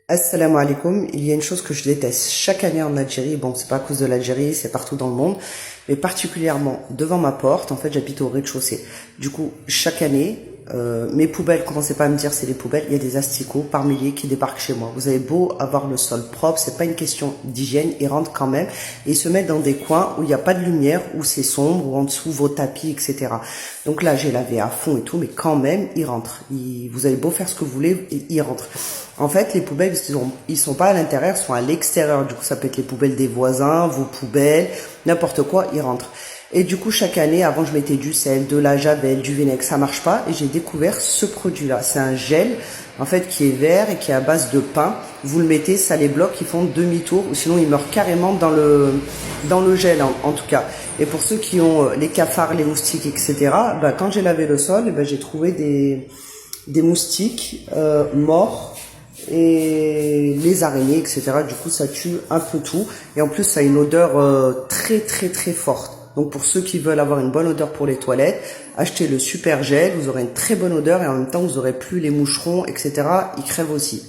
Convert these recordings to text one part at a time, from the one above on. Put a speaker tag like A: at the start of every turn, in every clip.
A: Assalamu alaikum. Il y a une chose que je déteste chaque année en Algérie. Bon, c'est pas à cause de l'Algérie, c'est partout dans le monde, mais particulièrement devant ma porte. En fait, j'habite au rez-de-chaussée. Du coup, chaque année, mes poubelles, commencez pas à me dire c'est les poubelles, il y a des asticots par milliers qui débarquent chez moi. Vous avez beau avoir le sol propre, c'est pas une question d'hygiène, ils rentrent quand même et ils se mettent dans des coins où il n'y a pas de lumière, où c'est sombre, ou en dessous vos tapis, etc. Donc là, j'ai lavé à fond et tout, mais quand même, ils rentrent. Vous avez beau faire ce que vous voulez, ils rentrent. En fait, les poubelles, ils sont pas à l'intérieur, ils sont à l'extérieur. Du coup, ça peut être les poubelles des voisins, vos poubelles, n'importe quoi, ils rentrent. Et du coup, chaque année, avant, je mettais du sel, de la javel, du vinaigre, ça marche pas. Et j'ai découvert ce produit-là. C'est un gel, en fait, qui est vert et qui est à base de pain. Vous le mettez, ça les bloque, ils font demi-tour, ou sinon ils meurent carrément dans le gel, en tout cas. Et pour ceux qui ont les cafards, les moustiques, etc., bah, quand j'ai lavé le sol, bah, j'ai trouvé des moustiques morts et les araignées, etc. Du coup, ça tue un peu tout. Et en plus, ça a une odeur très, très, très forte. Donc, pour ceux qui veulent avoir une bonne odeur pour les toilettes, achetez le super gel. Vous aurez une très bonne odeur et en même temps, vous aurez plus les moucherons, etc. Ils crèvent aussi.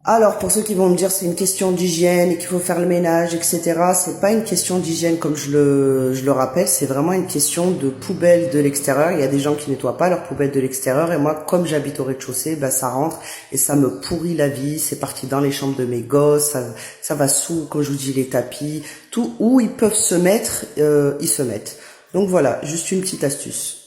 A: Alors, pour ceux qui vont me dire c'est une question d'hygiène et qu'il faut faire le ménage, etc., c'est pas une question d'hygiène comme je le rappelle, c'est vraiment une question de poubelle de l'extérieur. Il y a des gens qui nettoient pas leurs poubelles de l'extérieur et moi, comme j'habite au rez-de-chaussée, bah, ça rentre et ça me pourrit la vie. C'est parti dans les chambres de mes gosses, ça va sous, comme je vous dis, les tapis, tout où ils peuvent se mettre, ils se mettent. Donc voilà, juste une petite astuce.